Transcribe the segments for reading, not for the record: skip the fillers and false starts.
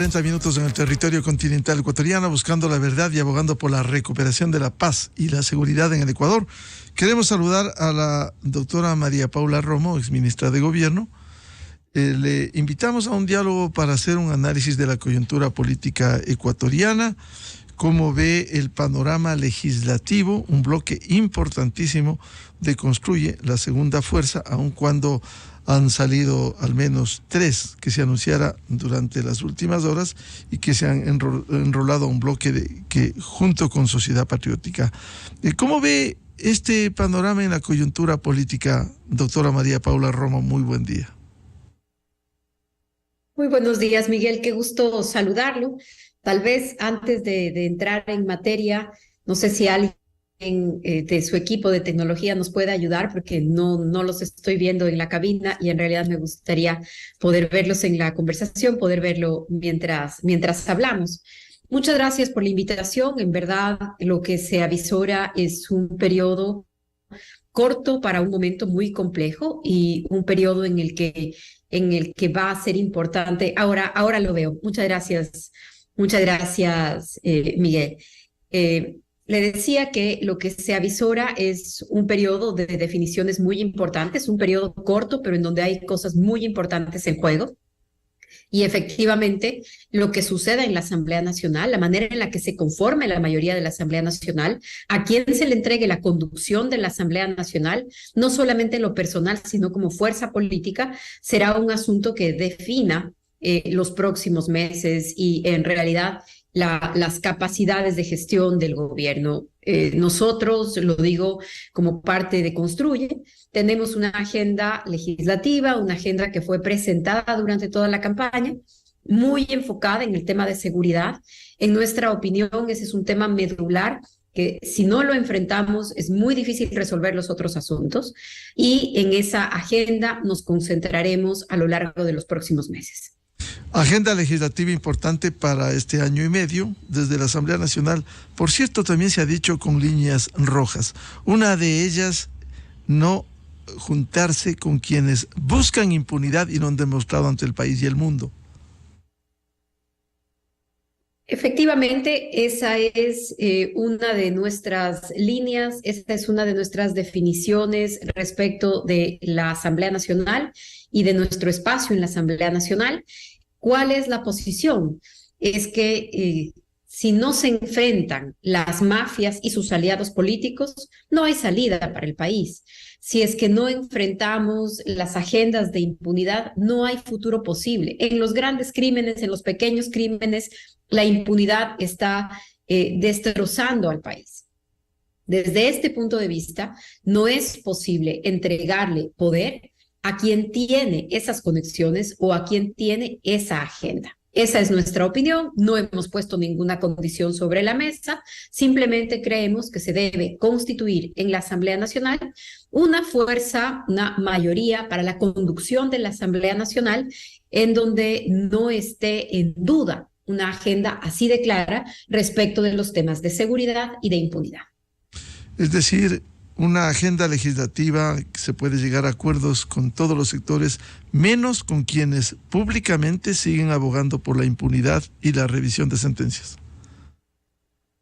30 minutos en el territorio continental ecuatoriano, buscando la verdad y abogando por la recuperación de la paz y la seguridad en el Ecuador. Queremos saludar a la doctora María Paula Romo, exministra de Gobierno. Le invitamos a un diálogo para hacer un análisis de la coyuntura política ecuatoriana, cómo ve el panorama legislativo, un bloque importantísimo de Construye, la segunda fuerza, aun cuando han salido al menos 3 que se anunciara durante las últimas horas y que se han enrolado a un bloque que junto con Sociedad Patriótica. ¿Cómo ve este panorama en la coyuntura política, doctora María Paula Romo? Muy buen día. Muy buenos días, Miguel. Qué gusto saludarlo. Tal vez antes de entrar en materia, no sé si alguien de su equipo de tecnología nos puede ayudar, porque no los estoy viendo en la cabina y en realidad me gustaría poder verlos en la conversación, poder verlo mientras hablamos. Muchas gracias por la invitación. En verdad, lo que se avisora es un periodo corto para un momento muy complejo y un periodo en el que va a ser importante. Ahora lo veo. Muchas gracias, Miguel. Le decía que lo que se avisora es un periodo de definiciones muy importantes, un periodo corto, pero en donde hay cosas muy importantes en juego. Y efectivamente, lo que suceda en la Asamblea Nacional, la manera en la que se conforme la mayoría de la Asamblea Nacional, a quien se le entregue la conducción de la Asamblea Nacional, no solamente en lo personal, sino como fuerza política, será un asunto que defina los próximos meses y en realidad las capacidades de gestión del gobierno. Nosotros, lo digo como parte de Construye, tenemos una agenda legislativa, una agenda que fue presentada durante toda la campaña, muy enfocada en el tema de seguridad. En nuestra opinión, ese es un tema medular que si no lo enfrentamos es muy difícil resolver los otros asuntos, y en esa agenda nos concentraremos a lo largo de los próximos meses. Agenda legislativa importante para este año y medio desde la Asamblea Nacional. Por cierto, también se ha dicho con líneas rojas. Una de ellas, no juntarse con quienes buscan impunidad y no han demostrado ante el país y el mundo. Efectivamente, esa es una de nuestras líneas, esa es una de nuestras definiciones respecto de la Asamblea Nacional y de nuestro espacio en la Asamblea Nacional. ¿Cuál es la posición? Es que si no se enfrentan las mafias y sus aliados políticos, no hay salida para el país. Si es que no enfrentamos las agendas de impunidad, no hay futuro posible. En los grandes crímenes, en los pequeños crímenes, la impunidad está destrozando al país. Desde este punto de vista, no es posible entregarle poder a quien tiene esas conexiones o a quien tiene esa agenda. Esa es nuestra opinión, no hemos puesto ninguna condición sobre la mesa, simplemente creemos que se debe constituir en la Asamblea Nacional una fuerza, una mayoría para la conducción de la Asamblea Nacional en donde no esté en duda una agenda así de clara respecto de los temas de seguridad y de impunidad. Es decir, una agenda legislativa que se puede llegar a acuerdos con todos los sectores, menos con quienes públicamente siguen abogando por la impunidad y la revisión de sentencias.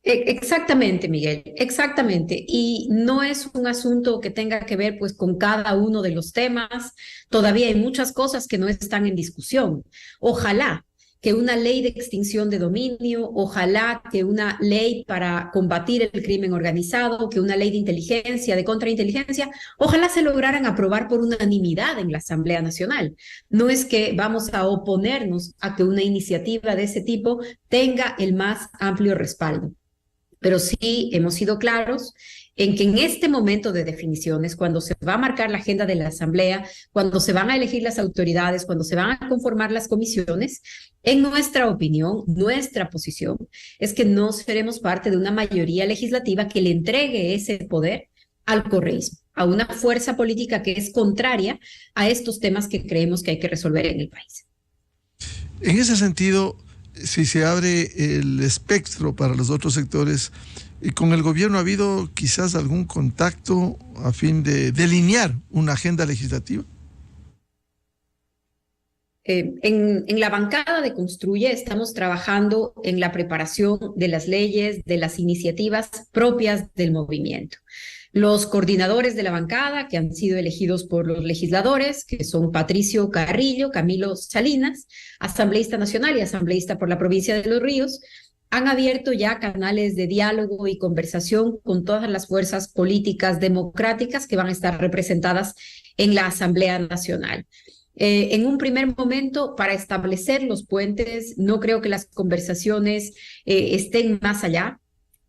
Exactamente, Miguel, exactamente. Y no es un asunto que tenga que ver pues con cada uno de los temas. Todavía hay muchas cosas que no están en discusión. Ojalá que una ley de extinción de dominio, ojalá que una ley para combatir el crimen organizado, que una ley de inteligencia, de contrainteligencia, ojalá se lograran aprobar por unanimidad en la Asamblea Nacional. No es que vamos a oponernos a que una iniciativa de ese tipo tenga el más amplio respaldo, pero sí hemos sido claros en que en este momento de definiciones, cuando se va a marcar la agenda de la Asamblea, cuando se van a elegir las autoridades, cuando se van a conformar las comisiones, en nuestra opinión, nuestra posición es que no seremos parte de una mayoría legislativa que le entregue ese poder al correísmo, a una fuerza política que es contraria a estos temas que creemos que hay que resolver en el país. En ese sentido, si se abre el espectro para los otros sectores, ¿con el gobierno ha habido quizás algún contacto a fin de delinear una agenda legislativa? En la bancada de Construye estamos trabajando en la preparación de las leyes, de las iniciativas propias del movimiento. Los coordinadores de la bancada, que han sido elegidos por los legisladores, que son Patricio Carrillo, Camilo Salinas, asambleísta nacional y asambleísta por la provincia de Los Ríos, han abierto ya canales de diálogo y conversación con todas las fuerzas políticas democráticas que van a estar representadas en la Asamblea Nacional. En un primer momento, para establecer los puentes, no creo que las conversaciones estén más allá.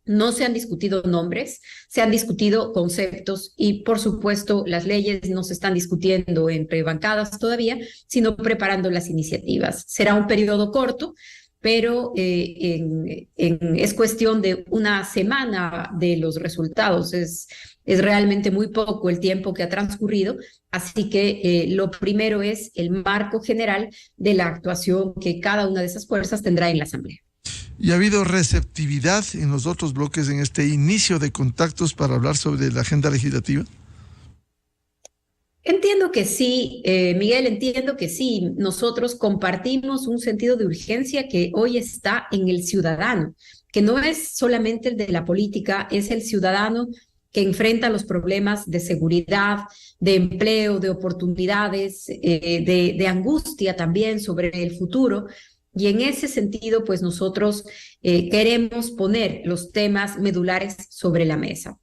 No se han discutido nombres, se han discutido conceptos y, por supuesto, las leyes no se están discutiendo entre bancadas todavía, sino preparando las iniciativas. Será un periodo corto, pero es cuestión de una semana de los resultados. Es realmente muy poco el tiempo que ha transcurrido, así que lo primero es el marco general de la actuación que cada una de esas fuerzas tendrá en la Asamblea. ¿Y ha habido receptividad en los otros bloques en este inicio de contactos para hablar sobre la agenda legislativa? Entiendo que sí, Miguel, entiendo que sí. Nosotros compartimos un sentido de urgencia que hoy está en el ciudadano, que no es solamente el de la política, es el ciudadano que enfrenta los problemas de seguridad, de empleo, de oportunidades, de angustia también sobre el futuro. Y en ese sentido, pues nosotros queremos poner los temas medulares sobre la mesa.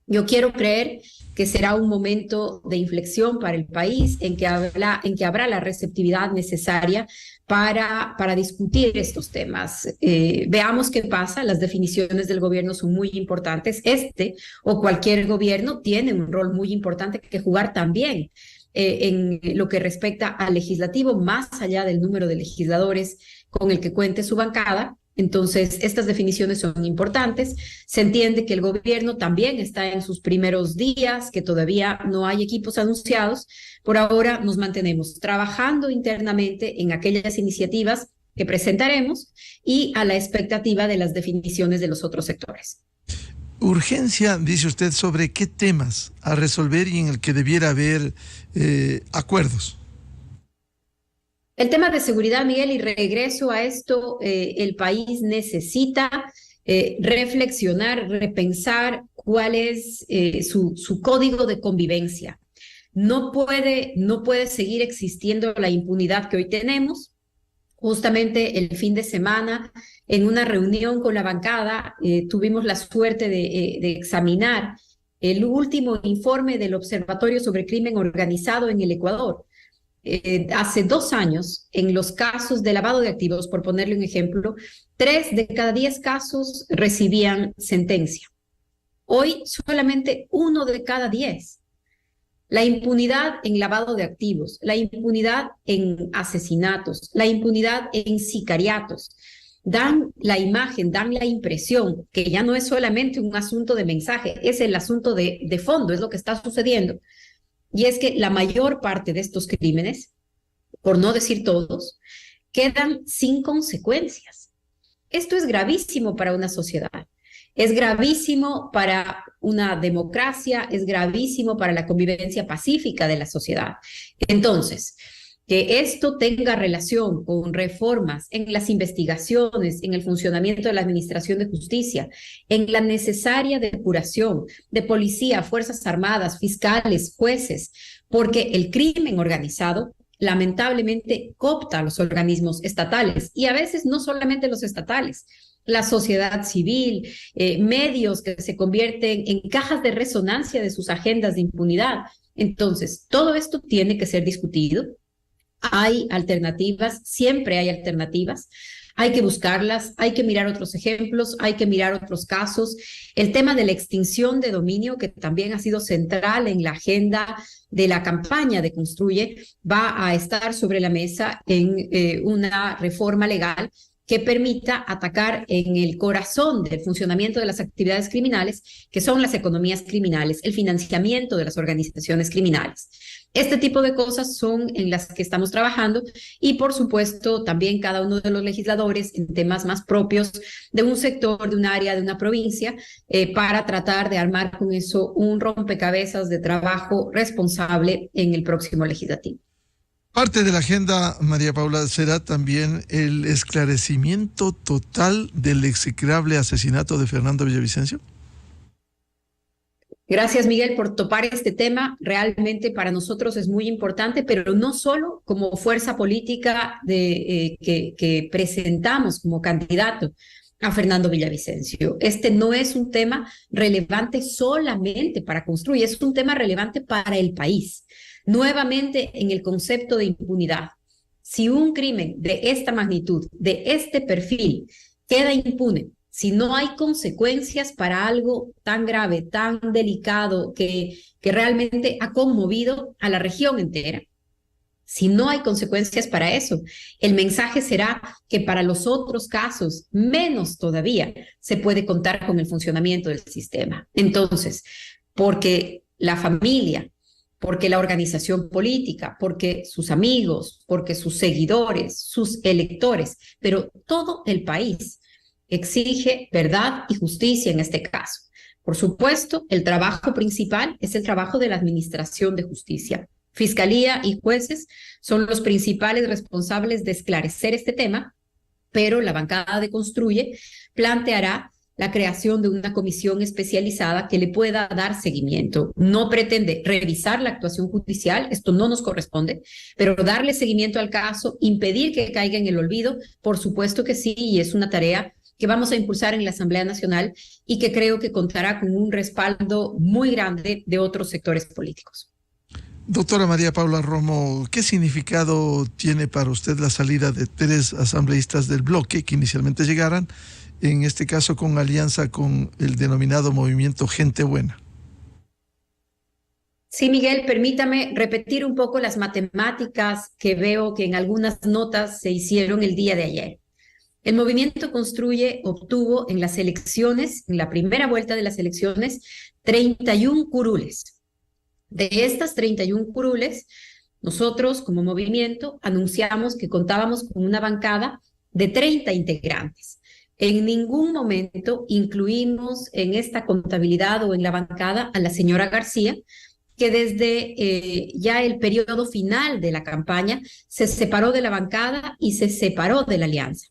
Yo quiero creer que será un momento de inflexión para el país en que habrá la receptividad necesaria para discutir estos temas. Veamos qué pasa. Las definiciones del gobierno son muy importantes. Este o cualquier gobierno tiene un rol muy importante que jugar también en lo que respecta al legislativo, más allá del número de legisladores con el que cuente su bancada. Entonces, estas definiciones son importantes. Se entiende que el gobierno también está en sus primeros días, que todavía no hay equipos anunciados. Por ahora nos mantenemos trabajando internamente en aquellas iniciativas que presentaremos y a la expectativa de las definiciones de los otros sectores. Urgencia, dice usted, ¿sobre qué temas a resolver y en el que debiera haber acuerdos? El tema de seguridad, Miguel, y regreso a esto, el país necesita reflexionar, repensar cuál es su código de convivencia. No puede seguir existiendo la impunidad que hoy tenemos. Justamente el fin de semana, en una reunión con la bancada, tuvimos la suerte de examinar el último informe del Observatorio sobre Crimen Organizado en el Ecuador. Hace 2 años, en los casos de lavado de activos, por ponerle un ejemplo, 3 de cada 10 casos recibían sentencia. Hoy, solamente 1 de cada 10. La impunidad en lavado de activos, la impunidad en asesinatos, la impunidad en sicariatos, dan la imagen, dan la impresión que ya no es solamente un asunto de mensaje, es el asunto de fondo, es lo que está sucediendo. Y es que la mayor parte de estos crímenes, por no decir todos, quedan sin consecuencias. Esto es gravísimo para una sociedad. Es gravísimo para una democracia, es gravísimo para la convivencia pacífica de la sociedad. Entonces, que esto tenga relación con reformas en las investigaciones, en el funcionamiento de la Administración de Justicia, en la necesaria depuración de policía, Fuerzas Armadas, fiscales, jueces, porque el crimen organizado lamentablemente coopta a los organismos estatales y a veces no solamente los estatales, la sociedad civil, medios que se convierten en cajas de resonancia de sus agendas de impunidad. Entonces, todo esto tiene que ser discutido. Hay alternativas, siempre hay alternativas. Hay que buscarlas, hay que mirar otros ejemplos, hay que mirar otros casos. El tema de la extinción de dominio, que también ha sido central en la agenda de la campaña de Construye, va a estar sobre la mesa en una reforma legal que permita atacar en el corazón del funcionamiento de las actividades criminales, que son las economías criminales, el financiamiento de las organizaciones criminales. Este tipo de cosas son en las que estamos trabajando y, por supuesto, también cada uno de los legisladores en temas más propios de un sector, de un área, de una provincia, para tratar de armar con eso un rompecabezas de trabajo responsable en el próximo legislativo. Parte de la agenda, María Paula, será también el esclarecimiento total del execrable asesinato de Fernando Villavicencio. Gracias, Miguel, por topar este tema. Realmente para nosotros es muy importante, pero no solo como fuerza política que presentamos como candidato a Fernando Villavicencio. Este no es un tema relevante solamente para Construye, es un tema relevante para el país. Nuevamente, en el concepto de impunidad, si un crimen de esta magnitud, de este perfil, queda impune, si no hay consecuencias para algo tan grave, tan delicado, que realmente ha conmovido a la región entera, si no hay consecuencias para eso, el mensaje será que para los otros casos, menos todavía, se puede contar con el funcionamiento del sistema. Entonces, porque la familia, porque la organización política, porque sus amigos, porque sus seguidores, sus electores, pero todo el país exige verdad y justicia en este caso. Por supuesto, el trabajo principal es el trabajo de la Administración de Justicia. Fiscalía y jueces son los principales responsables de esclarecer este tema, pero la bancada de Construye planteará la creación de una comisión especializada que le pueda dar seguimiento. No pretende revisar la actuación judicial, esto no nos corresponde, pero darle seguimiento al caso, impedir que caiga en el olvido, por supuesto que sí, y es una tarea que vamos a impulsar en la Asamblea Nacional y que creo que contará con un respaldo muy grande de otros sectores políticos. Doctora María Paula Romo, ¿qué significado tiene para usted la salida de 3 asambleístas del bloque que inicialmente llegaran, en este caso con alianza con el denominado Movimiento Gente Buena? Sí, Miguel, permítame repetir un poco las matemáticas que veo que en algunas notas se hicieron el día de ayer. El Movimiento Construye obtuvo en las elecciones, en la primera vuelta de las elecciones, 31 curules. De estas 31 curules, nosotros como movimiento anunciamos que contábamos con una bancada de 30 integrantes. En ningún momento incluimos en esta contabilidad o en la bancada a la señora García, que desde ya el periodo final de la campaña se separó de la bancada y se separó de la alianza.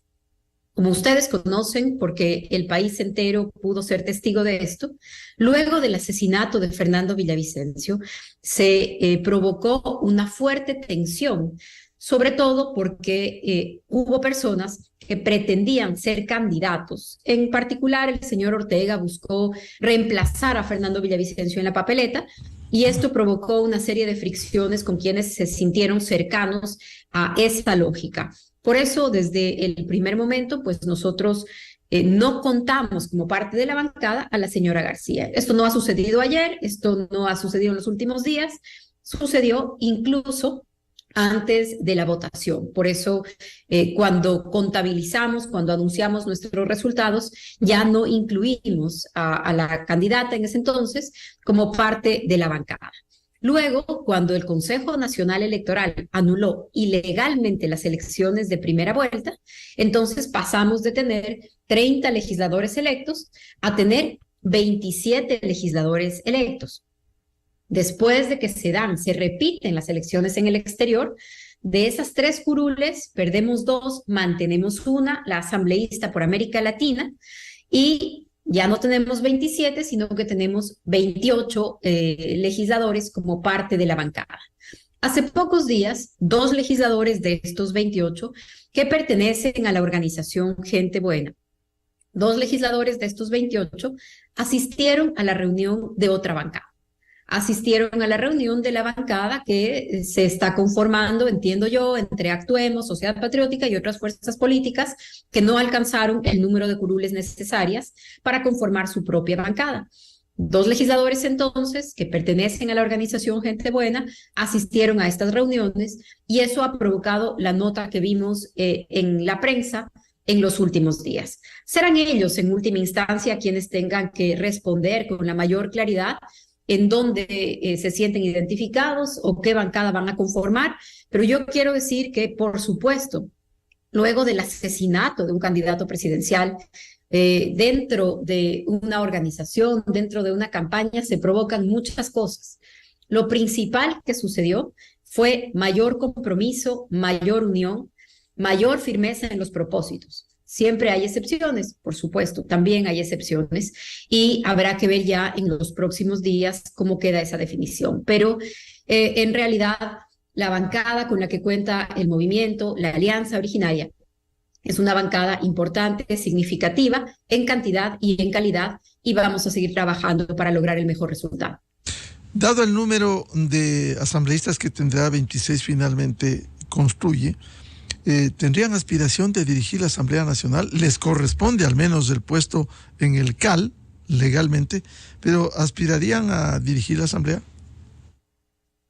Como ustedes conocen, porque el país entero pudo ser testigo de esto, luego del asesinato de Fernando Villavicencio se provocó una fuerte tensión, sobre todo porque hubo personas que pretendían ser candidatos. En particular, el señor Ortega buscó reemplazar a Fernando Villavicencio en la papeleta y esto provocó una serie de fricciones con quienes se sintieron cercanos a esa lógica. Por eso, desde el primer momento, pues nosotros no contamos como parte de la bancada a la señora García. Esto no ha sucedido ayer, esto no ha sucedido en los últimos días, sucedió incluso antes de la votación. Por eso, cuando contabilizamos, cuando anunciamos nuestros resultados, ya no incluimos a la candidata en ese entonces como parte de la bancada. Luego, cuando el Consejo Nacional Electoral anuló ilegalmente las elecciones de primera vuelta, entonces pasamos de tener 30 legisladores electos a tener 27 legisladores electos. Después de que se repiten las elecciones en el exterior, de esas 3 curules perdemos 2, mantenemos una, la asambleísta por América Latina, y ya no tenemos 27, sino que tenemos 28 legisladores como parte de la bancada. Hace pocos días, 2 legisladores de estos 28 que pertenecen a la organización Gente Buena, 2 legisladores de estos 28 asistieron a la reunión de otra bancada. Asistieron a la reunión de la bancada que se está conformando, entiendo yo, entre Actuemos, Sociedad Patriótica y otras fuerzas políticas que no alcanzaron el número de curules necesarias para conformar su propia bancada. 2 legisladores entonces, que pertenecen a la organización Gente Buena, asistieron a estas reuniones y eso ha provocado la nota que vimos en la prensa en los últimos días. Serán ellos en última instancia quienes tengan que responder con la mayor claridad en dónde se sienten identificados o qué bancada van a conformar, pero yo quiero decir que, por supuesto, luego del asesinato de un candidato presidencial, dentro de una organización, dentro de una campaña, se provocan muchas cosas. Lo principal que sucedió fue mayor compromiso, mayor unión, mayor firmeza en los propósitos. Siempre hay excepciones, por supuesto, también hay excepciones y habrá que ver ya en los próximos días cómo queda esa definición. Pero en realidad la bancada con la que cuenta el movimiento, la alianza originaria, es una bancada importante, significativa en cantidad y en calidad y vamos a seguir trabajando para lograr el mejor resultado. Dado el número de asambleístas que tendrá 26 finalmente construye, ¿tendrían aspiración de dirigir la Asamblea Nacional? Les corresponde al menos el puesto en el CAL, legalmente, pero ¿aspirarían a dirigir la Asamblea?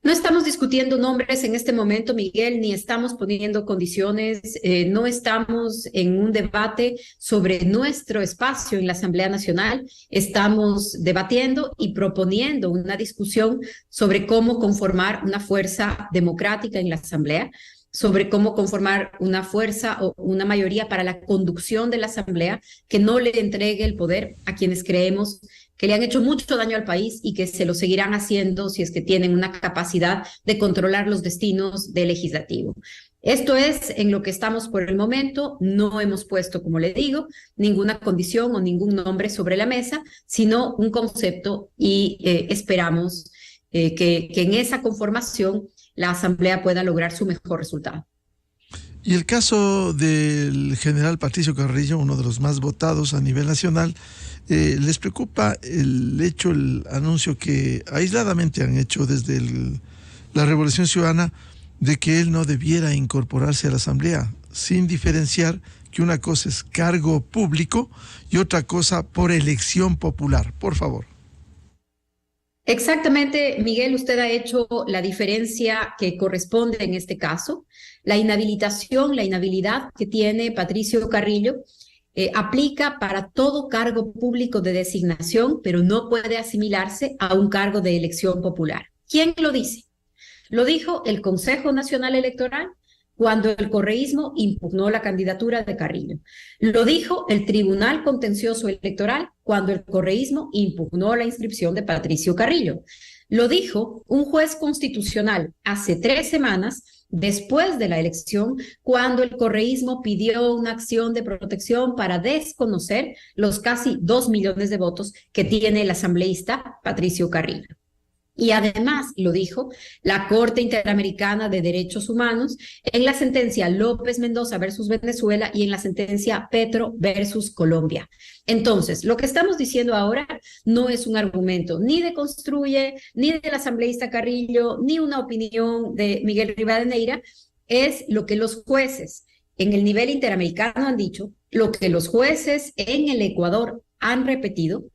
No estamos discutiendo nombres en este momento, Miguel, ni estamos poniendo condiciones, no estamos en un debate sobre nuestro espacio en la Asamblea Nacional, estamos debatiendo y proponiendo una discusión sobre cómo conformar una fuerza democrática en la Asamblea, sobre cómo conformar una fuerza o una mayoría para la conducción de la Asamblea que no le entregue el poder a quienes creemos que le han hecho mucho daño al país y que se lo seguirán haciendo si es que tienen una capacidad de controlar los destinos del legislativo. Esto es en lo que estamos por el momento. No hemos puesto, como le digo, ninguna condición o ningún nombre sobre la mesa, sino un concepto y esperamos que en esa conformación la Asamblea pueda lograr su mejor resultado. Y el caso del general Patricio Carrillo, uno de los más votados a nivel nacional, ¿les preocupa el anuncio que aisladamente han hecho desde la Revolución Ciudadana de que él no debiera incorporarse a la Asamblea, sin diferenciar que una cosa es cargo público y otra cosa por elección popular? Por favor. Exactamente, Miguel, usted ha hecho la diferencia que corresponde en este caso. La inhabilidad que tiene Patricio Carrillo aplica para todo cargo público de designación, pero no puede asimilarse a un cargo de elección popular. ¿Quién lo dice? Lo dijo el Consejo Nacional Electoral cuando el correísmo impugnó la candidatura de Carrillo. Lo dijo el Tribunal Contencioso Electoral cuando el correísmo impugnó la inscripción de Patricio Carrillo. Lo dijo un juez constitucional hace 3 semanas después de la elección, cuando el correísmo pidió una acción de protección para desconocer los casi 2 millones de votos que tiene el asambleísta Patricio Carrillo. Y además, lo dijo la Corte Interamericana de Derechos Humanos en la sentencia López Mendoza versus Venezuela y en la sentencia Petro versus Colombia. Entonces, lo que estamos diciendo ahora no es un argumento ni de Construye, ni del asambleísta Carrillo, ni una opinión de Miguel Rivadeneira, es lo que los jueces en el nivel interamericano han dicho, lo que los jueces en el Ecuador han repetido.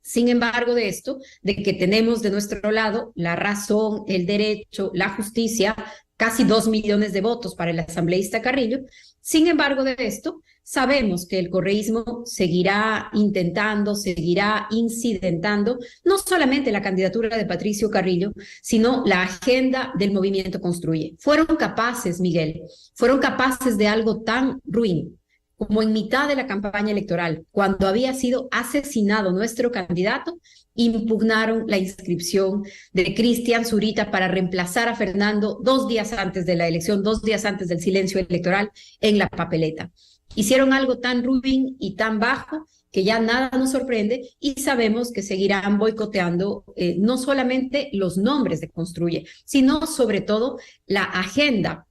Sin embargo, de esto, de que tenemos de nuestro lado la razón, el derecho, la justicia, casi 2 millones de votos para el asambleísta Carrillo. Sin embargo, de esto, sabemos que el correísmo seguirá intentando, seguirá incidentando, no solamente la candidatura de Patricio Carrillo, sino la agenda del movimiento Construye. Fueron capaces, Miguel, fueron capaces de algo tan ruin como en mitad de la campaña electoral, cuando había sido asesinado nuestro candidato, impugnaron la inscripción de Cristian Zurita para reemplazar a Fernando 2 días antes de la elección, 2 días antes del silencio electoral en la papeleta. Hicieron algo tan ruin y tan bajo que ya nada nos sorprende y sabemos que seguirán boicoteando no solamente los nombres de Construye, sino sobre todo la agenda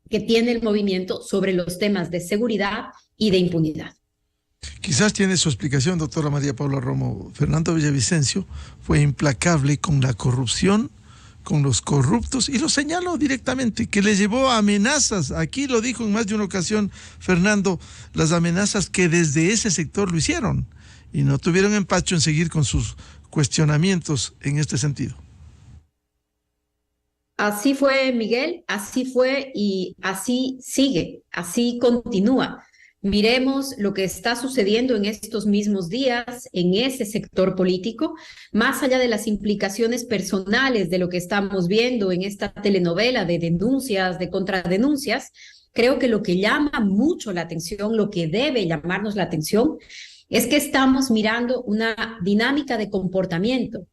que tiene el movimiento sobre los temas de seguridad y de impunidad. Quizás tiene su explicación, doctora María Paula Romo. Fernando Villavicencio fue implacable con la corrupción, con los corruptos, y lo señaló directamente, que le llevó a amenazas. Aquí lo dijo en más de una ocasión Fernando, las amenazas que desde ese sector lo hicieron, y no tuvieron empacho en seguir con sus cuestionamientos en este sentido. Así fue, Miguel, así fue y así sigue, así continúa. Miremos lo que está sucediendo en estos mismos días en ese sector político, más allá de las implicaciones personales de lo que estamos viendo en esta telenovela de denuncias, de contradenuncias. Creo que lo que llama mucho la atención, lo que debe llamarnos la atención, es que estamos mirando una dinámica de comportamiento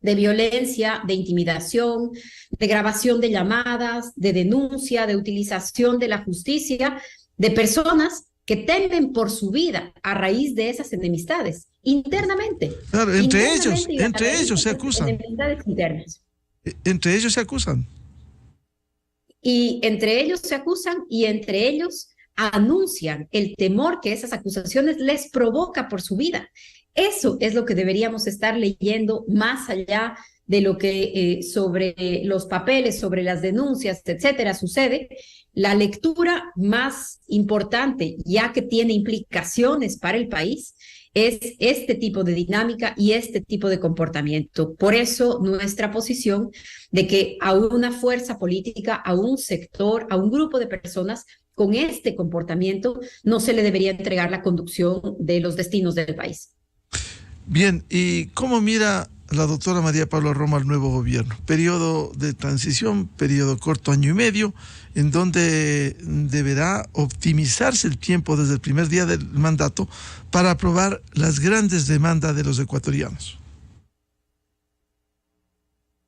de violencia, de intimidación, de grabación de llamadas, de denuncia, de utilización de la justicia, de personas que temen por su vida a raíz de esas enemistades, internamente. Claro, entre ellos se acusan. Enemistades internas. Entre ellos se acusan. Y entre ellos se acusan y entre ellos anuncian el temor que esas acusaciones les provoca por su vida. Eso es lo que deberíamos estar leyendo más allá de lo que sobre los papeles, sobre las denuncias, etcétera, sucede. La lectura más importante, ya que tiene implicaciones para el país, es este tipo de dinámica y este tipo de comportamiento. Por eso nuestra posición de que a una fuerza política, a un sector, a un grupo de personas con este comportamiento no se le debería entregar la conducción de los destinos del país. Bien, ¿y cómo mira la doctora María Paula Romo al nuevo gobierno? Periodo de transición, periodo corto, año y medio, en donde deberá optimizarse el tiempo desde el primer día del mandato para aprobar las grandes demandas de los ecuatorianos.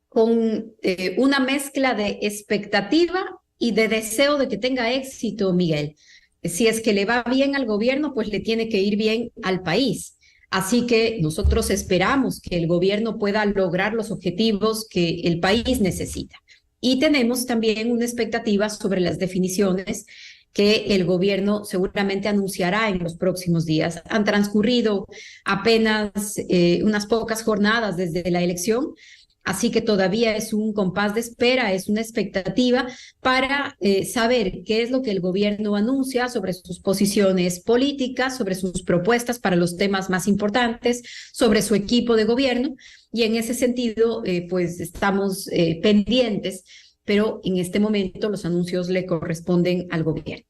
Con una mezcla de expectativa y de deseo de que tenga éxito, Miguel. Si es que le va bien al gobierno, pues le tiene que ir bien al país. Así que nosotros esperamos que el gobierno pueda lograr los objetivos que el país necesita. Y tenemos también una expectativa sobre las definiciones que el gobierno seguramente anunciará en los próximos días. Han transcurrido apenas unas pocas jornadas desde la elección, así que todavía es un compás de espera, es una expectativa para saber qué es lo que el gobierno anuncia sobre sus posiciones políticas, sobre sus propuestas para los temas más importantes, sobre su equipo de gobierno. Y en ese sentido, pues estamos pendientes, pero en este momento los anuncios le corresponden al gobierno.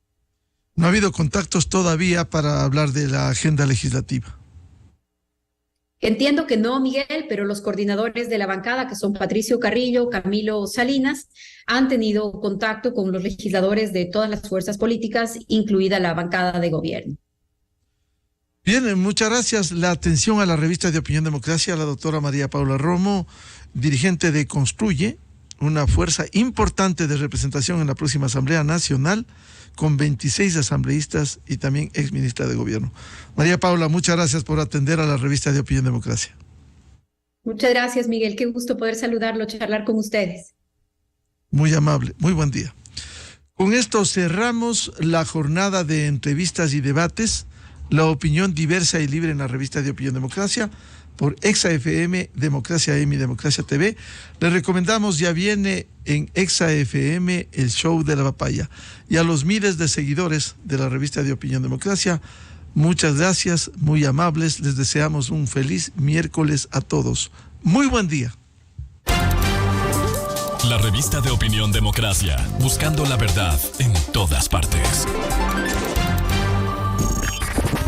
¿No ha habido contactos todavía para hablar de la agenda legislativa? Entiendo que no, Miguel, pero los coordinadores de la bancada, que son Patricio Carrillo, Camilo Salinas, han tenido contacto con los legisladores de todas las fuerzas políticas, incluida la bancada de gobierno. Bien, muchas gracias. La atención a la revista de Opinión Democracia, a la doctora María Paula Romo, dirigente de Construye, una fuerza importante de representación en la próxima Asamblea Nacional, con 26 asambleístas y también exministra de Gobierno. María Paula, muchas gracias por atender a la revista de Opinión Democracia. Muchas gracias, Miguel. Qué gusto poder saludarlo, charlar con ustedes. Muy amable, muy buen día. Con esto cerramos la jornada de entrevistas y debates, la opinión diversa y libre en la revista de Opinión Democracia, por Exa FM, Democracia M y Democracia TV. Les recomendamos, ya viene en Exa FM el show de la papaya. Y a los miles de seguidores de la revista de Opinión Democracia, muchas gracias, muy amables. Les deseamos un feliz miércoles a todos. Muy buen día. La revista de Opinión Democracia, buscando la verdad en todas partes.